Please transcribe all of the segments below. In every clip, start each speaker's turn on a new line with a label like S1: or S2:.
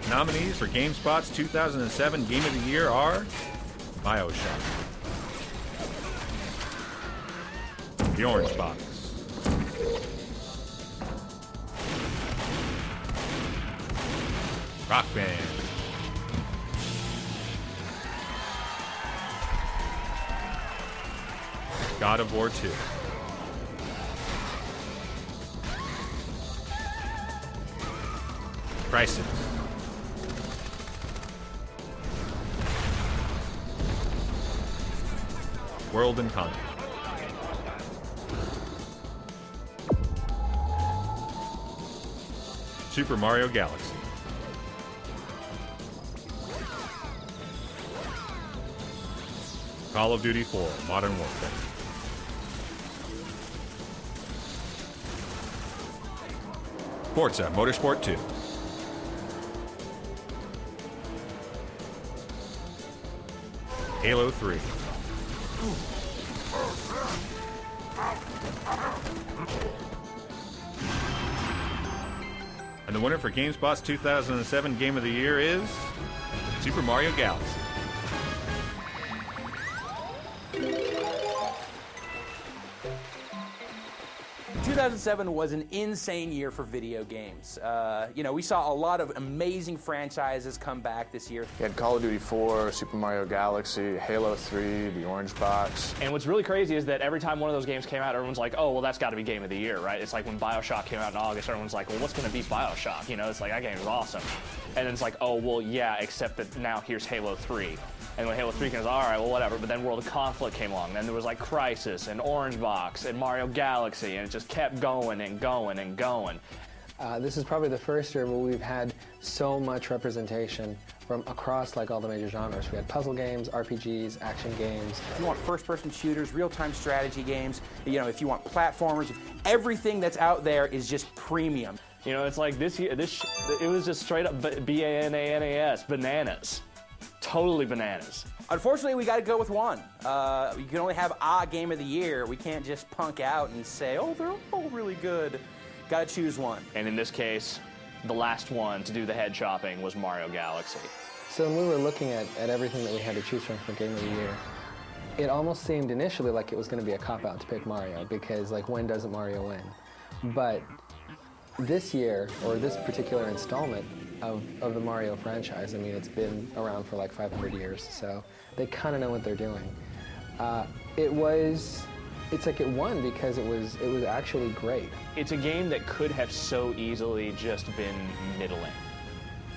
S1: Nominees for GameSpot's 2007 Game of the Year are BioShock, The Orange Box, Rock Band, God of War 2, Crisis, World and Content, Super Mario Galaxy, Call of Duty 4 Modern Warfare, Forza Motorsport 2, Halo 3, and the winner for GameSpot's 2007 Game of the Year is Super Mario Galaxy.
S2: 2007 was an insane year for video games. You know, we saw a lot of amazing franchises come back this year.
S3: You had Call of Duty 4, Super Mario Galaxy, Halo 3, The Orange Box.
S4: And what's really crazy is that every time one of those games came out, everyone's like, oh, well, that's got to be Game of the Year, right? It's like when BioShock came out in August, everyone's like, well, what's going to beat BioShock? You know, it's like, that game is awesome. And then it's like, oh, well, yeah, except that now here's Halo 3. And when Halo 3 comes, all right, well, whatever. But then World of Conflict came along. Then there was like Crisis and Orange Box and Mario Galaxy, and it just kept going and going and going.
S5: This is probably the first year where we've had so much representation from across like all the major genres. We had puzzle games, RPGs, action games.
S2: If you want first-person shooters, real-time strategy games, you know, if you want platformers, everything that's out there is just premium.
S4: You know, it's like this year, it was just straight up B-A-N-A-N-A-S, bananas. Totally bananas.
S2: Unfortunately, we got to go with one. You can only have a Game of the Year. We can't just punk out and say, oh, they're all really good. Got to choose one.
S4: And in this case, the last one to do the head chopping was Mario Galaxy.
S5: So when we were looking at everything that we had to choose from for Game of the Year, it almost seemed initially like it was going to be a cop-out to pick Mario, because like, when doesn't Mario win? But this year, or this particular installment of the Mario franchise, I mean, it's been around for like 500 years, so they kind of know what they're doing. It's like it won because it was actually great.
S4: It's a game that could have so easily just been middling.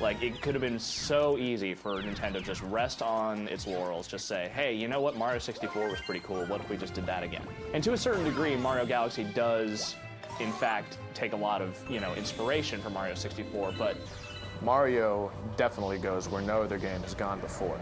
S4: Like, it could have been so easy for Nintendo to just rest on its laurels, just say, hey, you know what, Mario 64 was pretty cool, what if we just did that again? And to a certain degree, Mario Galaxy does, in fact, take a lot of, you know, inspiration from Mario 64, but
S3: Mario definitely goes where no other game has gone before.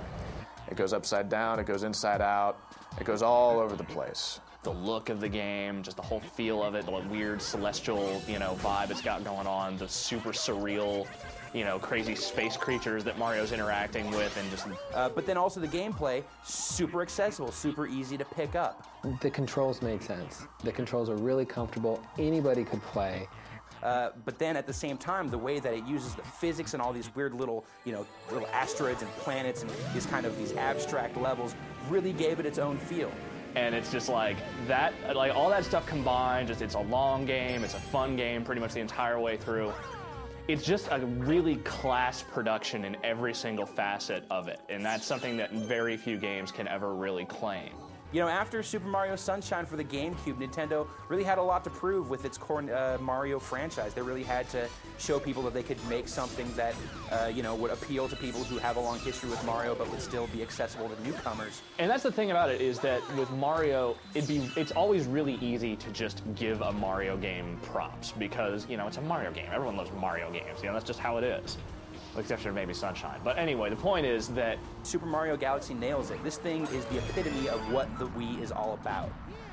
S3: It goes upside down, it goes inside out, it goes all over the place.
S4: the look of the game, just the whole feel of it, the weird celestial, you know, vibe it's got going on, the super surreal, you know, crazy space creatures that Mario's interacting with, and just...
S2: but then also the gameplay, super accessible, super easy to pick up.
S5: The controls made sense. The controls are really comfortable. Anybody could play.
S2: But then at the same time, the way that it uses the physics and all these weird little, you know, little asteroids and planets and these abstract levels really gave it its own feel.
S4: And it's just like that, like all that stuff combined, just it's a long game, it's a fun game pretty much the entire way through. It's just a really class production in every single facet of it, and that's something that very few games can ever really claim.
S2: You know, after Super Mario Sunshine for the GameCube, Nintendo really had a lot to prove with its core Mario franchise. They really had to show people that they could make something that, you know, would appeal to people who have a long history with Mario, but would still be accessible to newcomers.
S4: And that's the thing about it, is that with Mario, it's always really easy to just give a Mario game props, because, you know, it's a Mario game. Everyone loves Mario games. You know, that's just how it is. Except for maybe Sunshine. But anyway, the point is that
S2: Super Mario Galaxy nails it. This thing is the epitome of what the Wii is all about.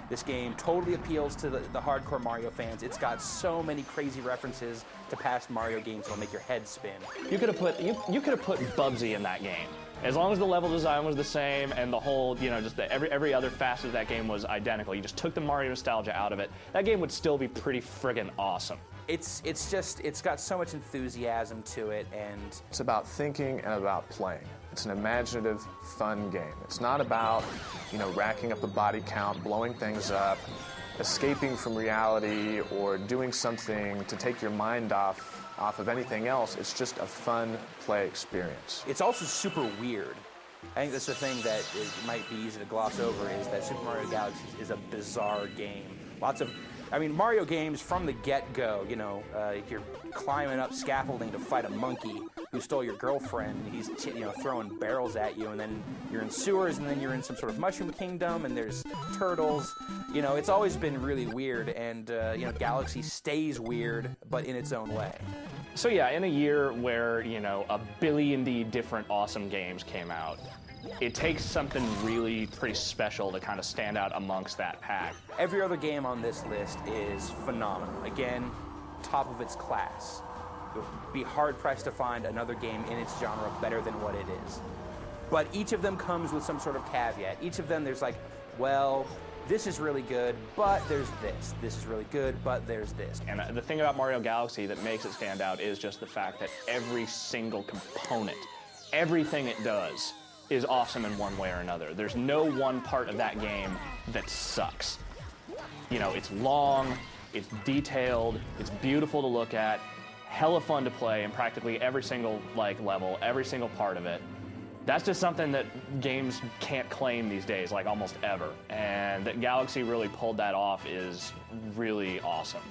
S2: This game totally appeals to the hardcore Mario fans. It's got so many crazy references to past Mario games that'll make your head spin.
S4: you could have put Bubsy in that game. As long as the level design was the same and the whole, you know, just every other facet of that game was identical. You just took the Mario nostalgia out of it. That game would still be pretty friggin' awesome.
S2: It's got so much enthusiasm to it, and
S3: It's about thinking and about playing. It's an imaginative, fun game. It's not about, you know, racking up a body count, blowing things up, escaping from reality, or doing something to take your mind off of anything else. It's just a fun play experience.
S2: it's also super weird. I think that's the thing that might be easy to gloss over, is that Super Mario Galaxy is a bizarre game. Mario games from the get-go, you know, you're climbing up scaffolding to fight a monkey who stole your girlfriend. He's, you know, throwing barrels at you, and then you're in sewers, and then you're in some sort of mushroom kingdom, and there's turtles. You know, it's always been really weird, and, you know, Galaxy stays weird, but in its own way.
S4: So yeah, in a year where, you know, a billion different awesome games came out, it takes something really pretty special to kind of stand out amongst that pack.
S2: Every other game on this list is phenomenal. Again, top of its class. You'll be hard-pressed to find another game in its genre better than what it is. But each of them comes with some sort of caveat. Each of them, there's like, well, this is really good, but there's this. This is really good, but there's this.
S4: And the thing about Mario Galaxy that makes it stand out is just the fact that every single component, everything it does, is awesome in one way or another. There's no one part of that game that sucks. You know, it's long, it's detailed, it's beautiful to look at, hella fun to play in practically every single level, every single part of it. That's just something that games can't claim these days, like almost ever. And that Galaxy really pulled that off is really awesome.